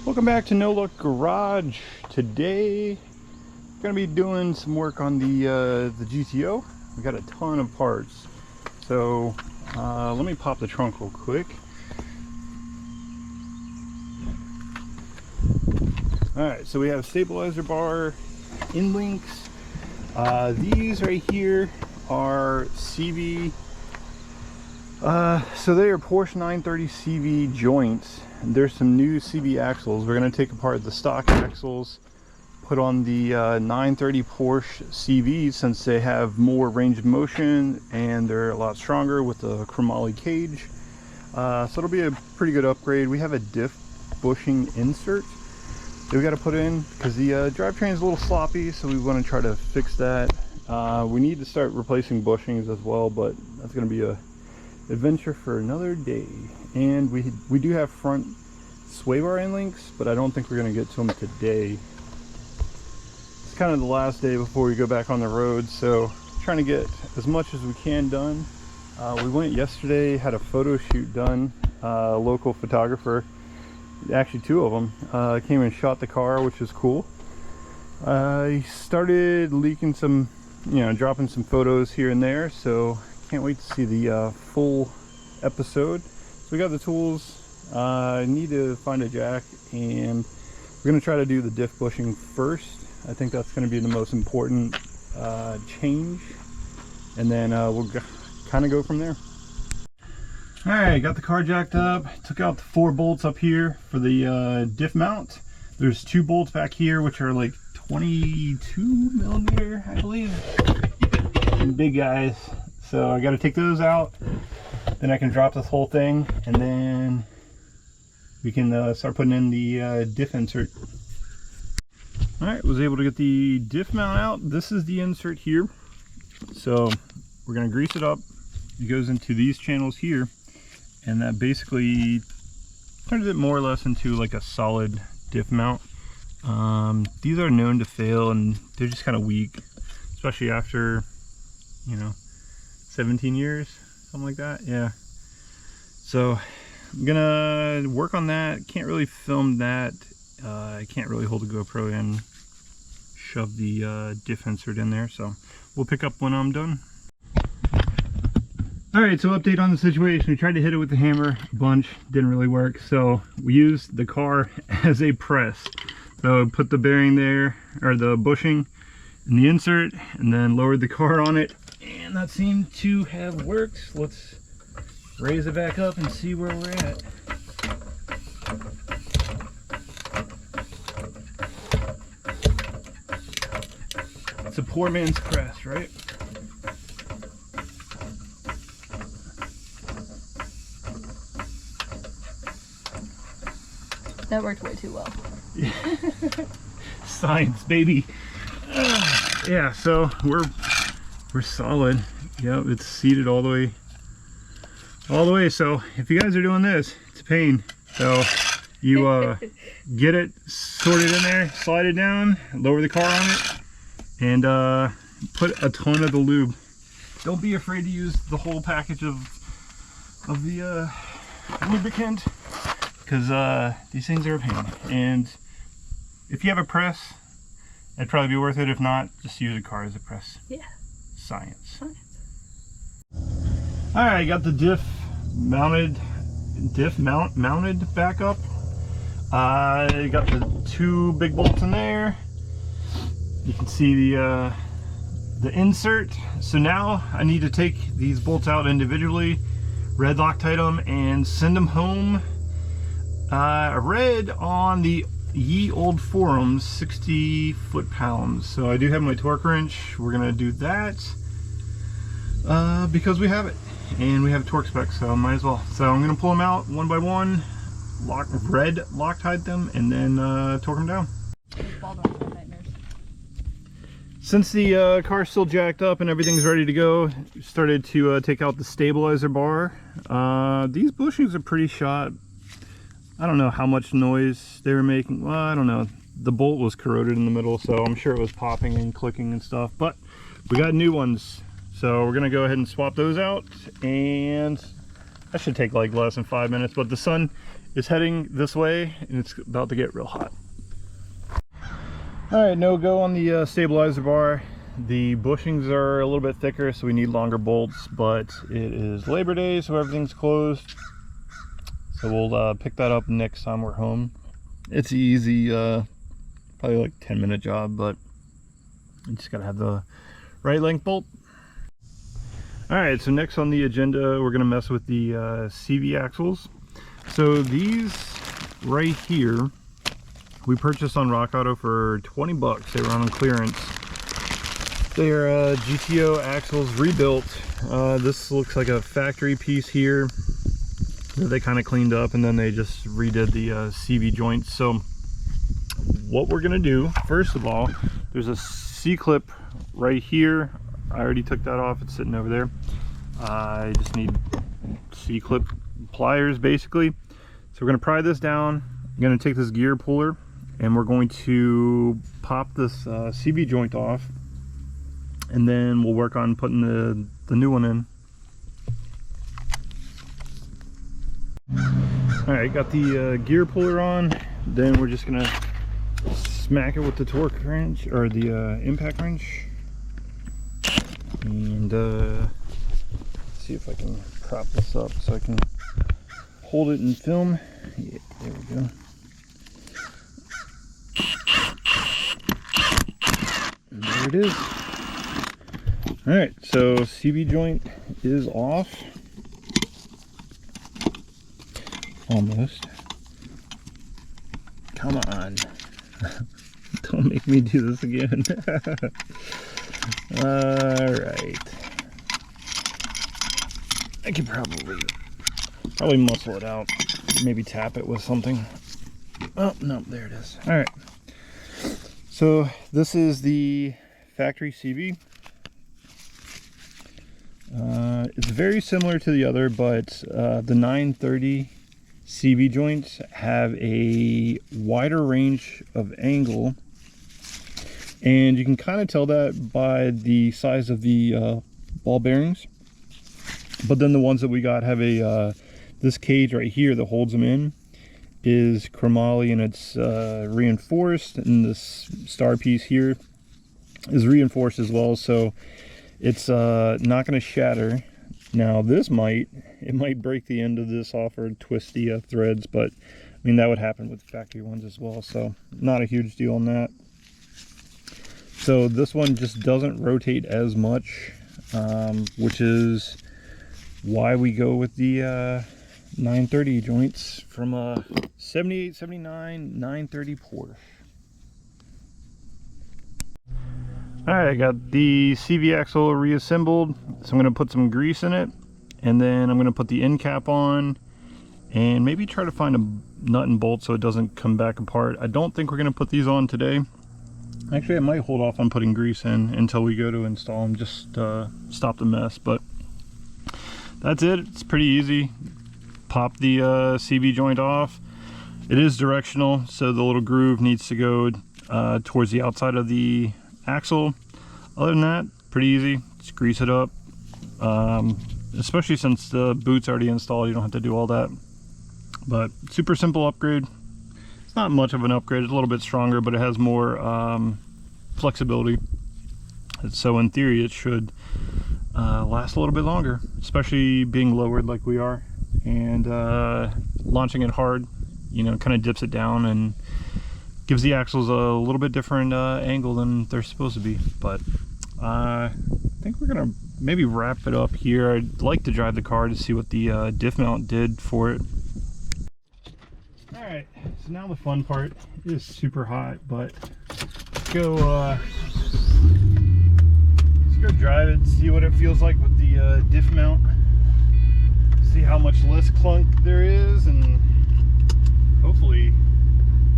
Welcome back to No Luck Garage. Today gonna be doing some work on the GTO. We got a ton of parts, so let me pop the trunk real quick. Alright, so we have stabilizer bar in links. These right here are CV, so they are Porsche 930 CV joints. There's some new CV axles. We're going to take apart the stock axles, put on the 930 Porsche CVs since they have more range of motion and they're a lot stronger with the chromoly cage. So it'll be a pretty good upgrade. We have a diff bushing insert that we got to put in because the drivetrain is a little sloppy, so we want to try to fix that. We need to start replacing bushings as well, but that's going to be a adventure for another day. And we do have front sway bar end links, but I don't think we're going to get to them today. It's kind of the last day before we go back on the road, so trying to get as much as we can done. We went yesterday, had a photo shoot done. A local photographer, actually two of them, came and shot the car, which is cool. He started leaking some, dropping some photos here and there, so can't wait to see the full episode. So we got the tools. I need to find a jack, and we're going to try to do the diff bushing first. I think that's going to be the most important change, and then we'll kind of go from there. Alright, got the car jacked up. Took out the 4 bolts up here for the diff mount. There's 2 bolts back here which are like 22 millimeter, I believe, and big guys. So I got to take those out, then I can drop this whole thing, and then we can start putting in the diff insert. Alright, was able to get the diff mount out. This is the insert here. So we're going to grease it up. It goes into these channels here, and that basically turns it more or less into like a solid diff mount. These are known to fail, and they're just kind of weak, especially after 17 years, something like that. Yeah, so I'm gonna work on that. Can't really film that. I can't really hold the GoPro and shove the diff insert in there, so we'll pick up when I'm done. Alright, so update on the situation. We tried to hit it with the hammer a bunch, didn't really work, so we used the car as a press. So put the bearing there, or the bushing in the insert, and then lowered the car on it, and that seemed to have worked. Let's raise it back up and see where we're at. It's a poor man's press, right? That worked way too well. Science, baby. Yeah, so we're solid. Yep, it's seated all the way. So if you guys are doing this, it's a pain. So you get it sorted in there, slide it down, lower the car on it, and put a ton of the lube. Don't be afraid to use the whole package of the lubricant, because these things are a pain. And if you have a press, it'd probably be worth it. If not, just use a car as a press. Yeah. Science. Alright, got the diff mounted back up. I got the 2 big bolts in there. You can see the insert. So now I need to take these bolts out individually, red Loctite them, and send them home. I read on the ye old forums 60 foot-pounds, so I do have my torque wrench. We're gonna do that because we have it, and we have torque specs, so might as well. So I'm gonna pull them out one by one, red Loctite them, and then torque them down. Since the car's still jacked up and everything's ready to go, started to take out the stabilizer bar. These bushings are pretty shot. I don't know how much noise they were making. Well, I don't know. The bolt was corroded in the middle, so I'm sure it was popping and clicking and stuff. But we got new ones, so we're gonna go ahead and swap those out, and that should take like less than 5 minutes. But the sun is heading this way, and it's about to get real hot. All right, no go on the stabilizer bar. The bushings are a little bit thicker, so we need longer bolts, but it is Labor Day, so everything's closed. So we'll pick that up next time we're home. It's easy, probably like 10-minute job, but you just gotta have the right length bolt. All right, so next on the agenda, we're gonna mess with the CV axles. So these right here, we purchased on Rock Auto for 20 bucks. They were on clearance. They're GTO axles rebuilt. This looks like a factory piece here that they kind of cleaned up, and then they just redid the CV joints. So what we're gonna do, first of all, there's a C-clip right here. I already took that off, it's sitting over there. I just need C-clip pliers basically. So we're gonna pry this down. I'm gonna take this gear puller and we're going to pop this CV joint off, and then we'll work on putting the new one in. All right, got the gear puller on. Then we're just gonna smack it with the torque wrench, or the impact wrench. And see if I can prop this up so I can hold it and film. Yeah, there we go. And there it is. All right, so CV joint is off. Almost. Come on. Don't make me do this again. Alright. I could probably muscle it out. Maybe tap it with something. Oh, no, there it is. Alright. So this is the factory CV. It's very similar to the other, but the 930 CV joints have a wider range of angle, and you can kind of tell that by the size of the ball bearings. But then the ones that we got have a this cage right here that holds them in is chromoly, and it's reinforced, and this star piece here is reinforced as well, so it's not going to shatter. Now this might break the end of this off or twist the threads, but I mean that would happen with factory ones as well, so not a huge deal on that. So this one just doesn't rotate as much, which is why we go with the 930 joints from a 78, 79, 930 Porsche. All right, I got the CV axle reassembled, so I'm going to put some grease in it, and then I'm going to put the end cap on, and maybe try to find a nut and bolt so it doesn't come back apart. I don't think we're going to put these on today. Actually, I might hold off on putting grease in until we go to install them, just stop the mess. But that's it. It's pretty easy. Pop the CV joint off. It is directional, so the little groove needs to go towards the outside of the axle. Other than that, pretty easy. Just grease it up, especially since the boot's already installed. You don't have to do all that, but super simple upgrade. It's not much of an upgrade. It's a little bit stronger, but it has more flexibility, so in theory it should last a little bit longer, especially being lowered like we are, and launching it hard, you know, kind of dips it down and gives the axles a little bit different angle than they're supposed to be. But I think we're gonna maybe wrap it up here. I'd like to drive the car to see what the diff mount did for it. All right, so now the fun part. It is super hot, but let's go drive it, see what it feels like with the diff mount, see how much less clunk there is, and hopefully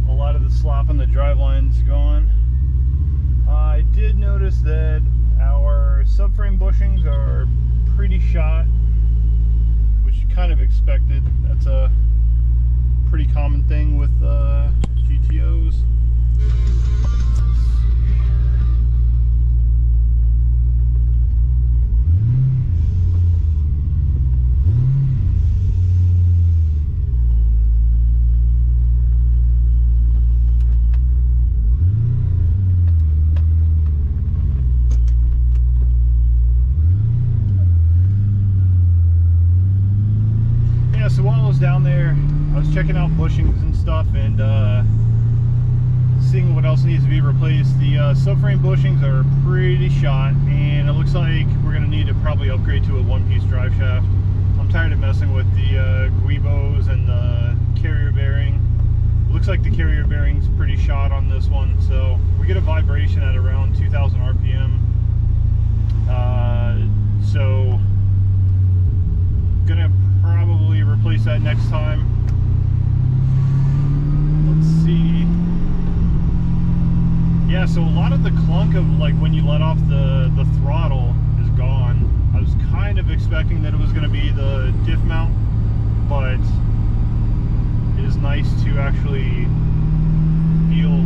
a lot of the slop on the driveline is gone. I did notice that our subframe bushings are pretty shot, which you kind of expected. That's a pretty common thing with GTOs. I was checking out bushings and stuff and seeing what else needs to be replaced. The subframe bushings are pretty shot, and it looks like we're going to need to probably upgrade to a one-piece drive shaft. I'm tired of messing with the guibos and the carrier bearing. Looks like the carrier bearing's pretty shot on this one, so we get a vibration at around 2,000 RPM. So gonna probably replace that next time. Let's see. Yeah, so a lot of the clunk of like when you let off the throttle is gone. I was kind of expecting that it was going to be the diff mount, but it is nice to actually feel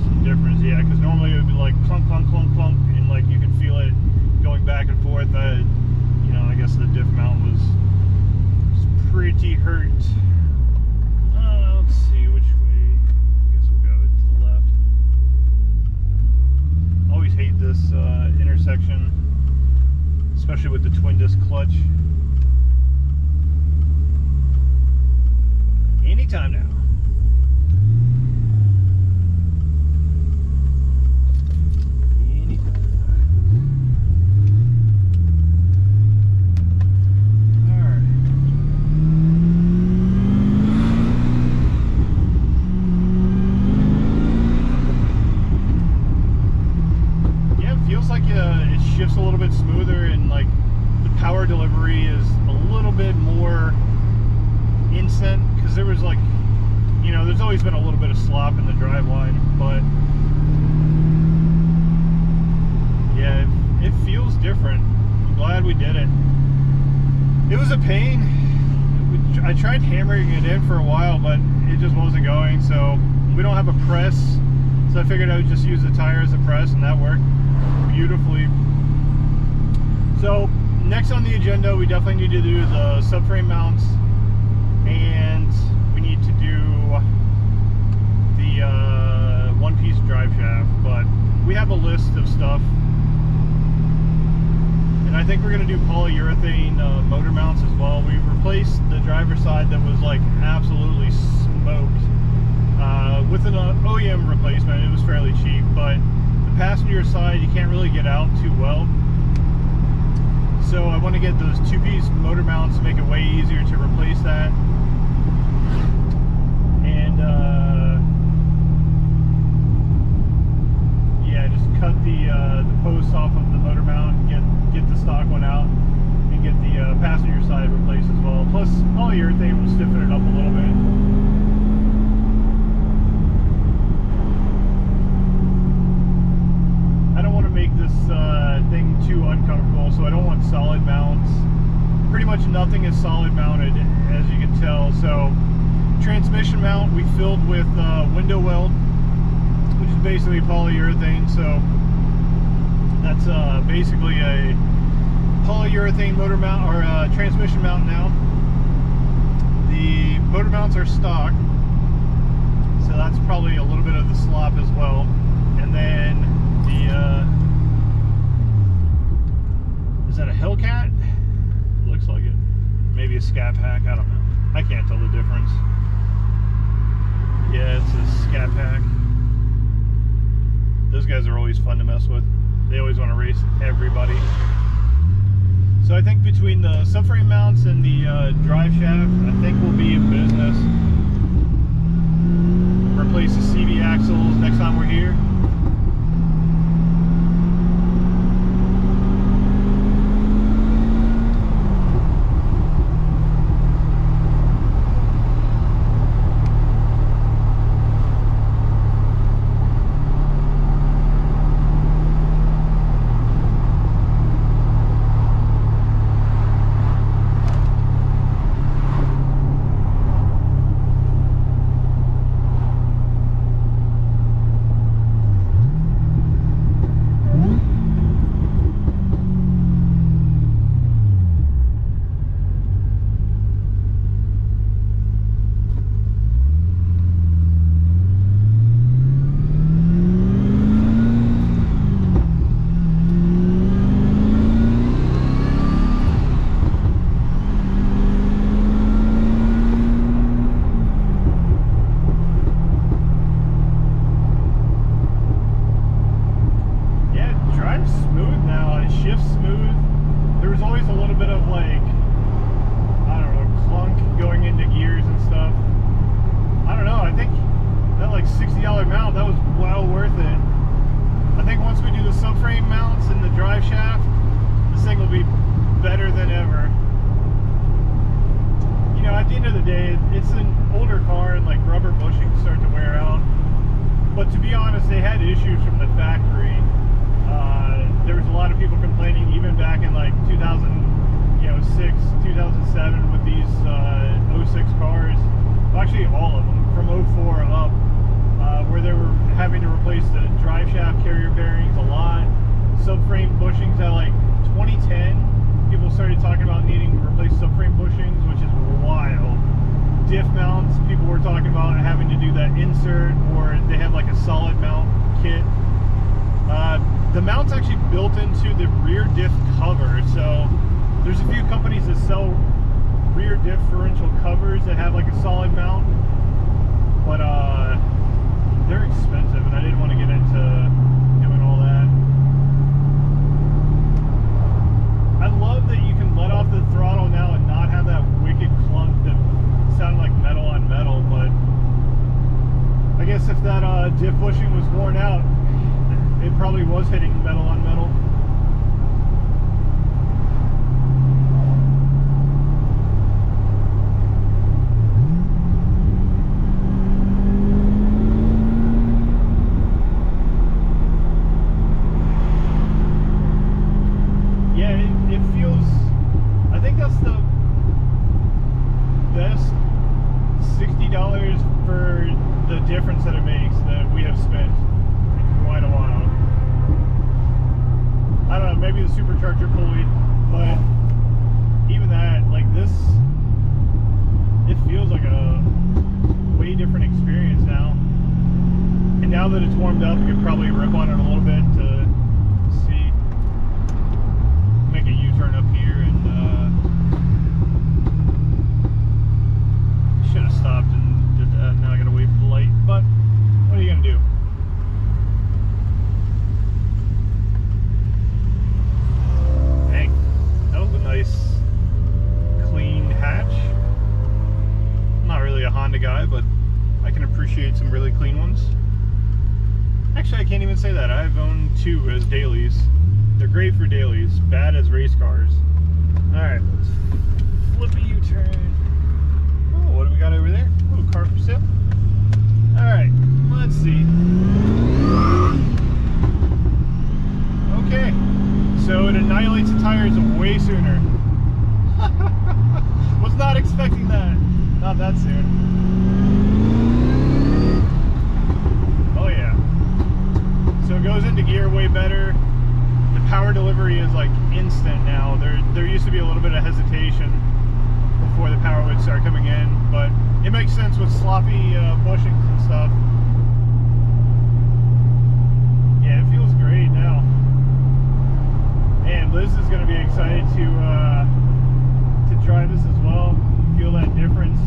some difference. Yeah, because normally it would be like clunk, clunk, clunk, clunk, and like you can feel it going back and forth. You know, I guess the diff mount was pretty hurt. Let's see which way. I guess we'll go to the left. Always hate this intersection, especially with the twin disc clutch. Anytime now. It shifts a little bit smoother, and like the power delivery is a little bit more instant, because there was like, you know, there's always been a little bit of slop in the driveline, but yeah, it feels different. I'm glad we did it. It was a pain. I tried hammering it in for a while, but it just wasn't going. So we don't have a press, so I figured I would just use the tire as a press, and that worked beautifully. So next on the agenda, we definitely need to do the subframe mounts, and we need to do the one-piece drive shaft. But we have a list of stuff, and I think we're going to do polyurethane motor mounts as well. We've replaced the driver's side that was like absolutely smoked with an OEM replacement. It was fairly cheap, but the passenger side you can't really get out too well. So I want to get those two-piece motor mounts to make it way easier to replace that. And yeah, just cut the posts off of the motor mount, get the stock one out, and get the passenger side replaced as well. Plus, polyurethane will stiffen it up a little bit. I don't want to make this thing too uncomfortable, so I don't want solid mounts. Pretty much nothing is solid mounted, as you can tell. So transmission mount we filled with window weld, which is basically polyurethane. So that's basically a polyurethane motor mount, or transmission mount now. The motor mounts are stock, so that's probably a little bit of the slop as well. And then is that a Hellcat? Looks like it. Maybe a Scat Pack, I don't know. I can't tell the difference. Yeah, it's a Scat Pack. Those guys are always fun to mess with. They always want to race everybody. So I think between the subframe mounts and the drive shaft, I think we'll be in business. Replace the CV axles next time we're here. it shifts smooth. There was always a little bit of like, I don't know, clunk going into gears and stuff. I don't know, I think that like $60 mount, that was well worth it. I think once we do the subframe mounts and the drive shaft, this thing will be better than ever. You know, at the end of the day, it's an older car and like rubber bushings start to wear out. But to be honest, they had issues from the factory. There was a lot of people complaining even back in like 2006, 2007 with these 06 cars. Well, actually all of them, from 04 up, where they were having to replace the drive shaft carrier bearings a lot. Subframe bushings at like 2010, people started talking about needing to replace subframe bushings, which is wild. Diff mounts, people were talking about having to do that insert, or they have like a solid mount kit. The mount's actually built into the rear diff cover, so there's a few companies that sell rear differential covers that have like a solid mount, but they're expensive, and I didn't want to get into doing all that. I love that you can let off the throttle now and not have that wicked clunk that sounded like metal on metal, but I guess if that diff bushing was worn out, it probably was hitting metal on metal. Yeah, it feels, I think that's the best $60 for the difference that it makes that we have spent in quite a while. I don't know, maybe the supercharger pulley, but even that, like this, it feels like a way different experience now. And now that it's warmed up, you could probably rip on it a little bit to see, make a U-turn up here, and should have stopped and did that. Now I gotta wait for the light, but what are you gonna do? Dang, that was a nice clean hatch. I'm not really a Honda guy, but I can appreciate some really clean ones. Actually, I can't even say that. I've owned two as dailies. They're great for dailies, bad as race cars. Alright, let's flip a U-turn. Oh, what do we got over there? Oh, car for sale. Alright, let's see. Okay, so it annihilates the tires way sooner. Was not expecting that. Not that soon. Oh yeah. So it goes into gear way better. The power delivery is like instant now. There used to be a little bit of hesitation before the power would start coming in, but it makes sense with sloppy bushings and stuff. Yeah, it feels great now. And Liz is going to be excited to drive this as well. Feel that difference.